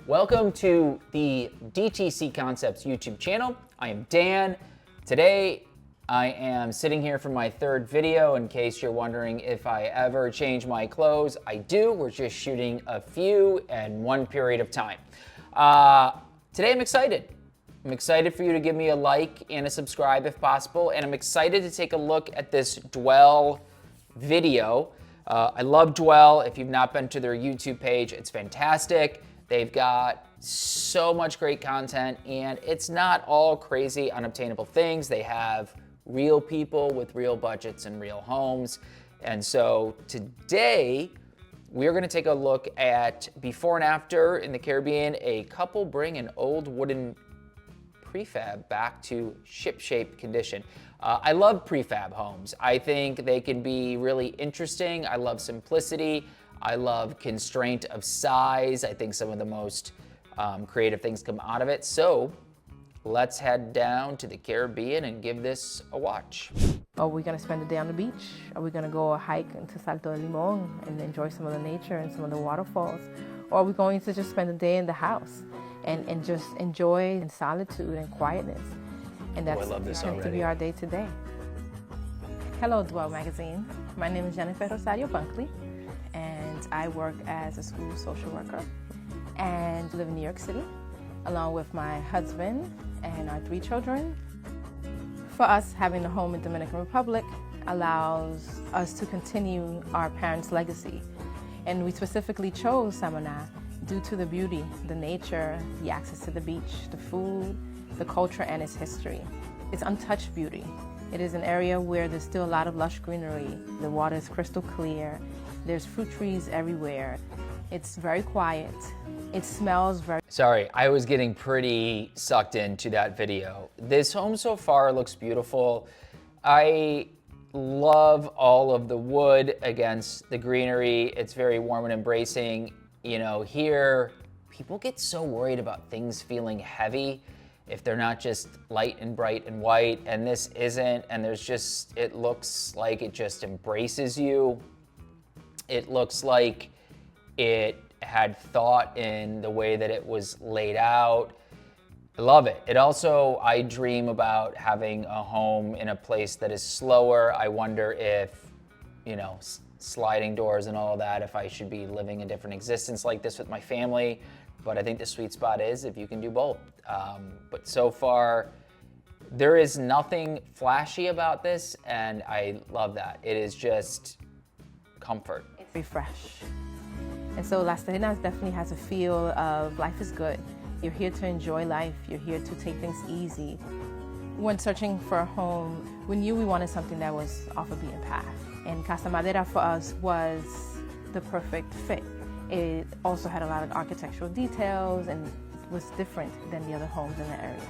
Welcome to the DTC Concepts YouTube channel. I am Dan. Today, I am sitting here for my third video. In case you're wondering if I ever change my clothes, I do. We're just shooting a few in one period of time. Today I'm excited. I'm excited for you to give me a like and a subscribe if possible, and I'm excited to take a look at this Dwell video. I love Dwell. If you've not been to their YouTube page, it's fantastic. They've got so much great content, and it's not all crazy, unobtainable things. They have real people with real budgets and real homes. And so today, we're gonna take a look at before and after in the Caribbean. A couple bring an old wooden prefab back to ship-shape condition. I love prefab homes. I think they can be really interesting. I love simplicity. I love constraint of size. I think some of the most creative things come out of it. So let's head down to the Caribbean and give this a watch. Are we gonna spend the day on the beach? Are we gonna go a hike into Salto de Limon and enjoy some of the nature and some of the waterfalls? Or are we going to just spend the day in the house and just enjoy in solitude and quietness? And that's going to be our day today. Hello, Dwell Magazine. My name is Jennifer Rosario Bunkley, and I work as a school social worker and live in New York City, along with my husband and our 3 children. For us, having a home in Dominican Republic allows us to continue our parents' legacy. And we specifically chose Samaná due to the beauty, the nature, the access to the beach, the food, the culture, and its history. It's untouched beauty. It is an area where there's still a lot of lush greenery. The water is crystal clear. There's fruit trees everywhere. It's very quiet. It smells very... Sorry, I was getting pretty sucked into that video. This home so far looks beautiful. I love all of the wood against the greenery. It's very warm and embracing. You know, here, people get so worried about things feeling heavy if they're not just light and bright and white, and this isn't, and there's just, it looks like it just embraces you. It looks like it had thought in the way that it was laid out. I love it. It also, I dream about having a home in a place that is slower. I wonder if, you know, sliding doors and all of that, if I should be living a different existence like this with my family. But I think the sweet spot is if you can do both. But so far, there is nothing flashy about this, and I love that. It is just comfort. It's very fresh. And so Las Terenas definitely has a feel of life is good. You're here to enjoy life. You're here to take things easy. When searching for a home, we knew we wanted something that was off a beaten path. And Casa Madera for us was the perfect fit. It also had a lot of architectural details and was different than the other homes in the area.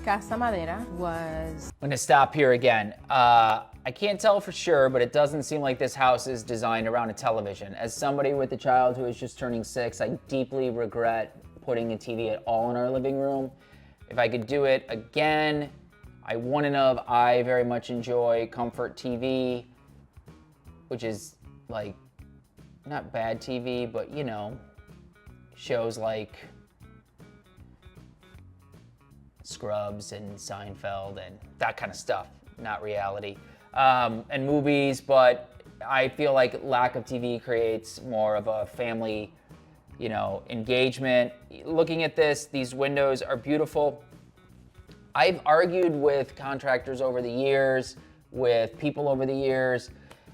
Casa Madera was... I'm gonna stop here again. I can't tell for sure, but it doesn't seem like this house is designed around a television. As somebody with a child who is just turning 6, I deeply regret putting a TV at all in our living room. If I could do it again, I wouldn't have. I very much enjoy comfort TV, which is like, not bad TV, but you know, shows like Scrubs and Seinfeld and that kind of stuff, not reality. And movies, but I feel like lack of TV creates more of a family, you know, engagement. Looking at this, these windows are beautiful. I've argued with contractors over the years, with people over the years,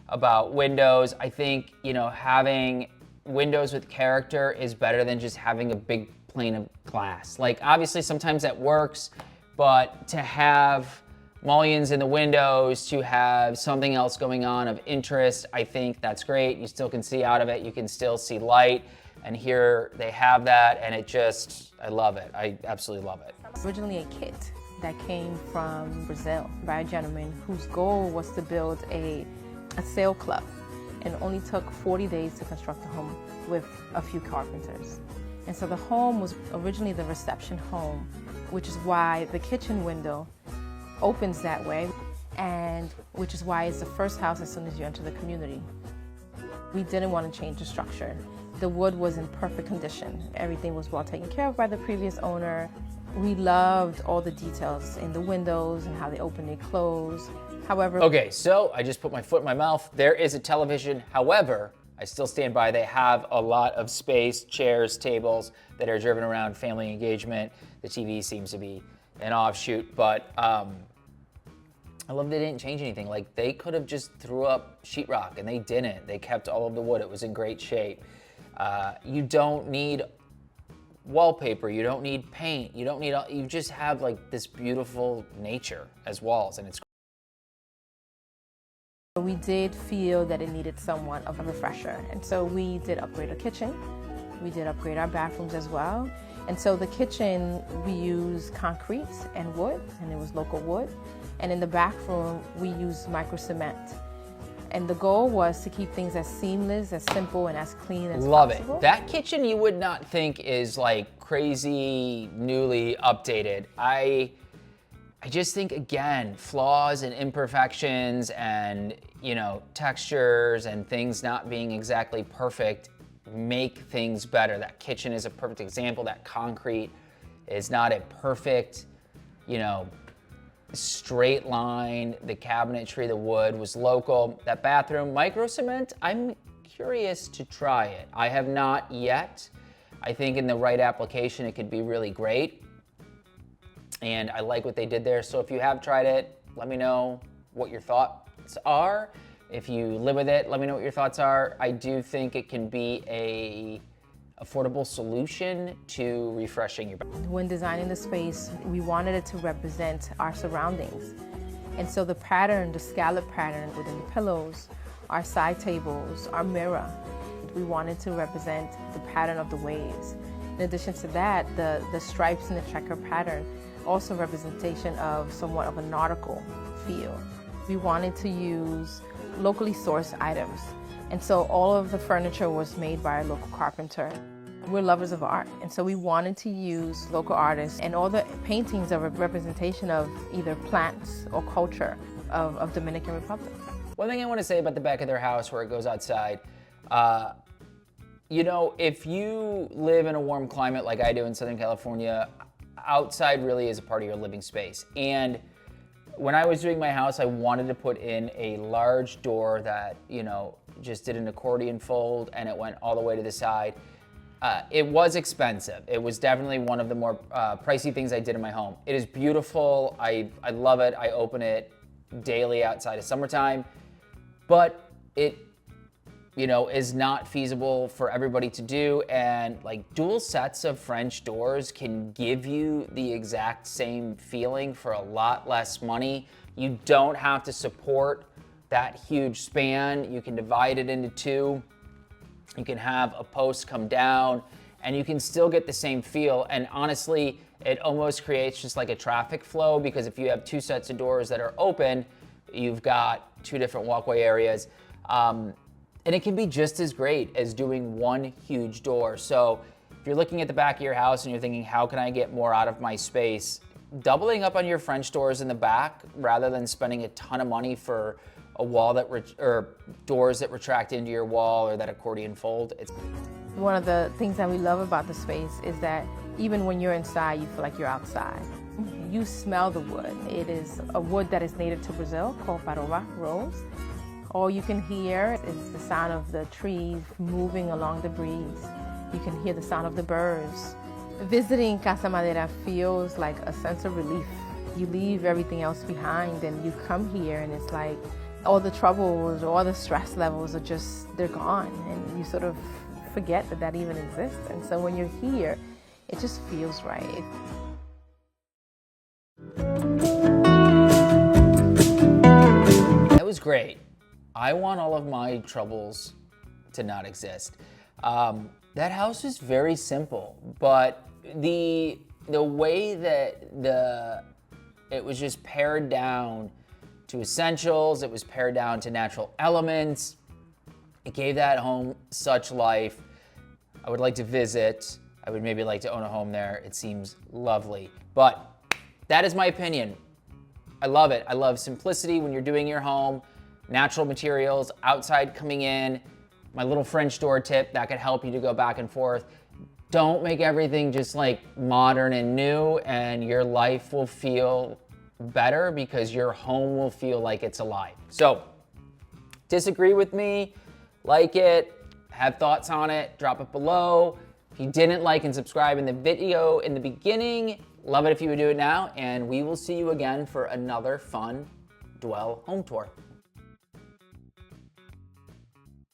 about windows. I think, you know, having windows with character is better than just having a big pane of glass. Like, obviously sometimes that works, but to have mullions in the windows, to have something else going on of interest, I think that's great. You still can see out of it, you can still see light, and here they have that, and it just, I love it. I absolutely love it. Originally a kit that came from Brazil by a gentleman whose goal was to build a sail club, and only took 40 days to construct the home with a few carpenters. And so the home was originally the reception home, which is why the kitchen window opens that way, and which is why it's the first house as soon as you enter the community. We didn't want to change the structure. The wood was in perfect condition. Everything was well taken care of by the previous owner. We loved all the details in the windows and how they open and close. However, okay, so I just put my foot in my mouth. There is a television. However, I still stand by, they have a lot of space, chairs, tables that are driven around family engagement. The TV seems to be an offshoot, but I love they didn't change anything. Like, they could have just threw up sheetrock, and they didn't. They kept all of the wood. It was in great shape. You don't need wallpaper, you don't need paint, you don't need, you just have like this beautiful nature as walls, and it's we did feel that it needed somewhat of a refresher, and so we did upgrade our kitchen. We did upgrade our bathrooms as well. And so the kitchen, we used concrete and wood, and it was local wood. And in the back room, we used micro cement. And the goal was to keep things as seamless, as simple, and as clean as love possible. it. That kitchen you would not think is like crazy, newly updated. I just think, again, flaws and imperfections and, you know, textures and things not being exactly perfect make things better. That kitchen is a perfect example. That concrete is not a perfect, you know, straight line. The cabinetry, the wood was local. That bathroom, micro cement, I'm curious to try it. I have not yet. I think in the right application, it could be really great. And I like what they did there. So if you have tried it, let me know what your thoughts are. If you live with it, let me know what your thoughts are. I do think it can be a affordable solution to refreshing your bathroom. When designing the space, we wanted it to represent our surroundings. And so the pattern, the scallop pattern within the pillows, our side tables, our mirror, we wanted to represent the pattern of the waves. In addition to that, the stripes and the checker pattern, also representation of somewhat of a nautical feel. We wanted to use locally sourced items. And so all of the furniture was made by a local carpenter. We're lovers of art, and so we wanted to use local artists, and all the paintings are a representation of either plants or culture of Dominican Republic. One thing I want to say about the back of their house where it goes outside, you know, if you live in a warm climate like I do in Southern California, outside really is a part of your living space. And when I was doing my house, I wanted to put in a large door that, you know, just did an accordion fold and it went all the way to the side. It was expensive. It was definitely one of the more pricey things I did in my home. It is beautiful. I love it. I open it daily outside of summertime, but it, you know, is not feasible for everybody to do. And like dual sets of French doors can give you the exact same feeling for a lot less money. You don't have to support that huge span. You can divide it into two. You can have a post come down and you can still get the same feel. And honestly, it almost creates just like a traffic flow, because if you have two sets of doors that are open, you've got two different walkway areas. And it can be just as great as doing one huge door. So if you're looking at the back of your house and you're thinking, how can I get more out of my space? Doubling up on your French doors in the back rather than spending a ton of money for a wall that, or doors that retract into your wall or that accordion fold. It's one of the things that we love about the space is that even when you're inside, you feel like you're outside. You smell the wood. It is a wood that is native to Brazil called Paroba rose. All you can hear is the sound of the trees moving along the breeze. You can hear the sound of the birds. Visiting Casa Madera feels like a sense of relief. You leave everything else behind and you come here and it's like all the troubles, all the stress levels are just, they're gone. And you sort of forget that that even exists. And so when you're here, it just feels right. That was great. I want all of my troubles to not exist. That house was very simple, but the way that it was just pared down to essentials, it was pared down to natural elements. It gave that home such life. I would like to visit. I would maybe like to own a home there. It seems lovely, but that is my opinion. I love it. I love simplicity when you're doing your home. Natural materials, outside coming in, my little French door tip that could help you to go back and forth. Don't make everything just like modern and new, and your life will feel better because your home will feel like it's alive. So, disagree with me, like it, have thoughts on it, drop it below. If you didn't like and subscribe in the video in the beginning, love it if you would do it now, and we will see you again for another fun Dwell home tour.